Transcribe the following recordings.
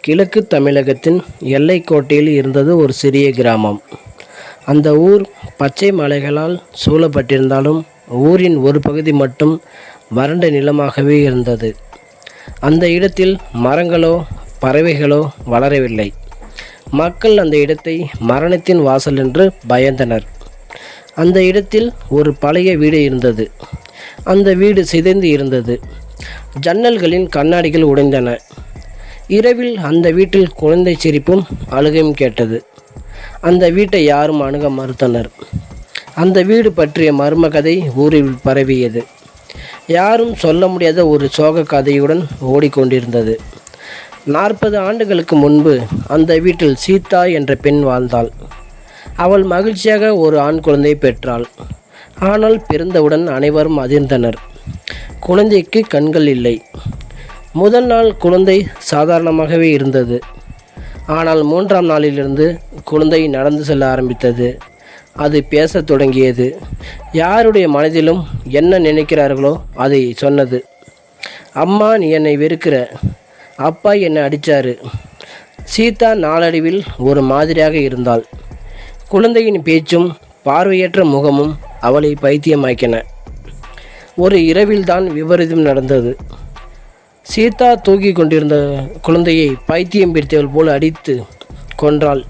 கிழக்கு தமிழகத்தின் எல்லைக்கோட்டையில் இருந்தது ஒரு சிறிய கிராமம். அந்த ஊர் பச்சை மலைகளால் சூழப்பட்டிருந்தாலும் ஊரின் ஒரு பகுதி மட்டும் வறண்ட நிலமாகவே இருந்தது. அந்த இடத்தில் மரங்களோ பறவைகளோ வளரவில்லை. மக்கள் அந்த இடத்தை மரணத்தின் வாசல் என்று பயந்தனர். அந்த இடத்தில் ஒரு பழைய வீடு இருந்தது. அந்த வீடு சிதைந்து இருந்தது. ஜன்னல்களின் கண்ணாடிகள் உடைந்தன. இரவில் அந்த வீட்டில் குழந்தை சிரிப்பும் அழுகையும் கேட்டது. அந்த வீட்டை யாரும் அணுக மறுத்தனர். அந்த வீடு பற்றிய மர்ம கதை ஊரில் பரவியது. யாரும் சொல்ல முடியாத ஒரு சோக கதையுடன் ஓடிக்கொண்டிருந்தது. 40 ஆண்டுகளுக்கு முன்பு அந்த வீட்டில் சீதா என்ற பெண் வாழ்ந்தாள். அவள் மகிழ்ச்சியாக ஒரு ஆண் குழந்தை பெற்றாள். ஆனால் பிறந்தவுடன் அனைவரும் அதிர்ந்தனர். குழந்தைக்கு கண்கள் இல்லை. முதல் நாள் குழந்தை சாதாரணமாகவே இருந்தது. ஆனால் 3ஆம் நாளிலிருந்து குழந்தை நடந்து செல்ல ஆரம்பித்தது. அது பேசத் தொடங்கியது. யாருடைய மனதிலும் என்ன நினைக்கிறார்களோ அதை சொன்னது. அம்மா, நீ என்னை வெறுக்கிற. அப்பா என்னை அடித்தாரு. சீதா நாளடைவில் ஒரு மாதிரியாக இருந்தாள். குழந்தையின் பேச்சும் பார்வையற்ற முகமும் அவளை பைத்தியமாக்கின. ஒரு இரவில்தான் விபரீதம் நடந்தது. சீதா தூக்கி கொண்டிருந்த குழந்தையை பைத்தியம் பிடித்தவள் போல் அடித்து கொன்றாள்.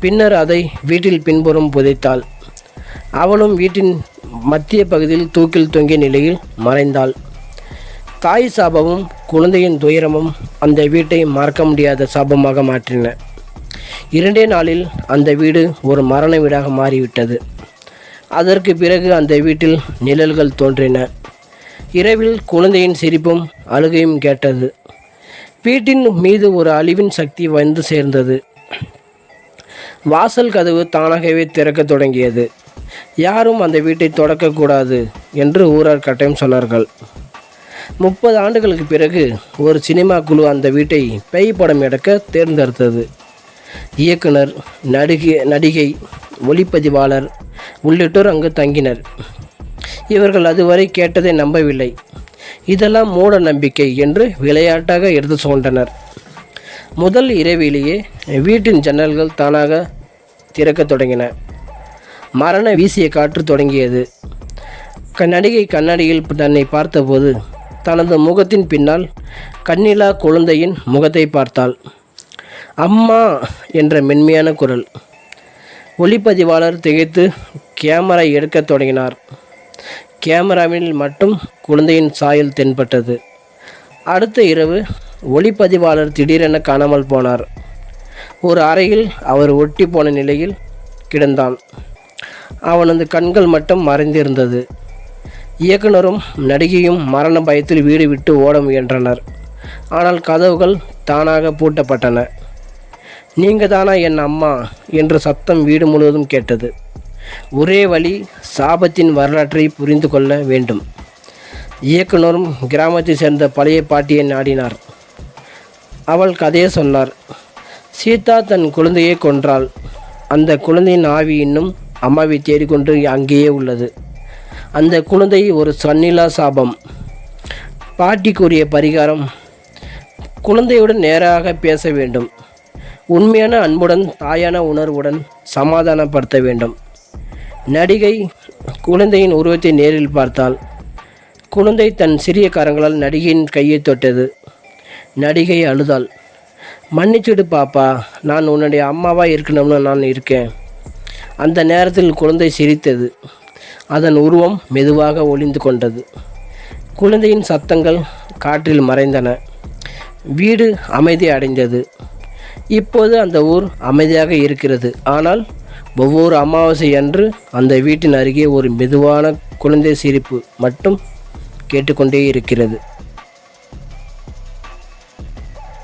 பின்னர் அதை வீட்டில் பின்புறம் புதைத்தாள். அவளும் வீட்டின் மத்திய பகுதியில் தூக்கில் தொங்கிய நிலையில் மறைந்தாள். தாய் சாபமும் குழந்தையின் துயரமும் அந்த வீட்டை மறக்க முடியாத சாபமாக மாற்றின. 2 நாளில் அந்த வீடு ஒரு மரண வீடாக மாறிவிட்டது. அதற்கு பிறகு அந்த வீட்டில் நிழல்கள் தோன்றின. இரவில் குழந்தையின் சிரிப்பும் அழுகையும் கேட்டது. வீட்டின் மீது ஒரு அழிவின் சக்தி வந்து சேர்ந்தது. வாசல் கதவு தானாகவே திறக்கத் தொடங்கியது. யாரும் அந்த வீட்டை தொடக்கக்கூடாது என்று ஊரார் கட்டாயம் சொன்னார்கள். 30 ஆண்டுகளுக்கு பிறகு ஒரு சினிமா குழு அந்த வீட்டை பேய் படம் எடுக்க தேர்ந்தெடுத்தது. இயக்குனர், நடிகை, ஒளிப்பதிவாளர் உள்ளிட்டோர் அங்கு தங்கினர். இவர்கள் அதுவரை கேட்டதை நம்பவில்லை. இதெல்லாம் மூட நம்பிக்கை என்று விளையாட்டாக எடுத்து சொன்னனர். முதல் இரவிலேயே வீட்டின் ஜன்னல்கள் தானாக திறக்கத் தொடங்கின. மரண வீசிய காற்று தொடங்கியது. நடிகை கண்ணாடியில் தன்னை பார்த்தபோது தனது முகத்தின் பின்னால் கண்ணிலா குழந்தையின் முகத்தை பார்த்தாள். அம்மா என்ற மென்மையான குரல். ஒளிப்பதிவாளர் திகைத்து கேமரா எடுக்கத் தொடங்கினார். கேமராவில் மட்டும் குழந்தையின் சாயல் தென்பட்டது. அடுத்த இரவு ஒளிப்பதிவாளர் திடீரென காணாமல் போனார். ஒரு அறையில் அவர் ஒட்டி போன நிலையில் கிடந்தான். அவனது கண்கள் மட்டும் மறைந்திருந்தது. இயக்குனரும் நடிகையும் மரண பயத்தில் வீடு விட்டு ஓட முயன்றனர். ஆனால் கதவுகள் தானாக பூட்டப்பட்டன. நீங்கள் தானா என் அம்மா என்ற சத்தம் வீடு முழுவதும் கேட்டது. ஒரே வழி, சாபத்தின் வரலாற்றை புரிந்து கொள்ள வேண்டும். இயக்குனரும் கிராமத்தை சேர்ந்த பழைய பாட்டியை நாடினார். அவள் கதையை சொன்னார். சீதா தன் குழந்தையை கொன்றாள். அந்த குழந்தையின் ஆவி இன்னும் அம்மாவை தேடிக்கொண்டு அங்கேயே உள்ளது. அந்த குழந்தை ஒரு சன்னிலா சாபம். பாட்டி கூறிய பரிகாரம், குழந்தையுடன் நேராக பேச வேண்டும். உண்மையான அன்புடன், தாயான உணர்வுடன் சமாதானப்படுத்த வேண்டும். நடிகை குழந்தையின் உருவத்தை நேரில் பார்த்தாள். குழந்தை தன் சிறிய கரங்களால் நடிகையின் கையை தொட்டது. நடிகை அழுதாள். மன்னிச்சுடு பாப்பா, நான் உன்னுடைய அம்மாவாக இருக்கணும்னு நான் இருக்கேன். அந்த நேரத்தில் குழந்தை சிரித்தது. அதன் உருவம் மெதுவாக ஒளிந்து கொண்டது. குழந்தையின் சத்தங்கள் காற்றில் மறைந்தன. வீடு அமைதி அடைந்தது. இப்போது அந்த ஊர் அமைதியாக இருக்கிறது. ஆனால் ஒவ்வொரு அமாவாசை அன்று அந்த வீட்டின் அருகே ஒரு மெதுவான குழந்தை சிரிப்பு மட்டும் கேட்டுக்கொண்டே இருக்கிறது.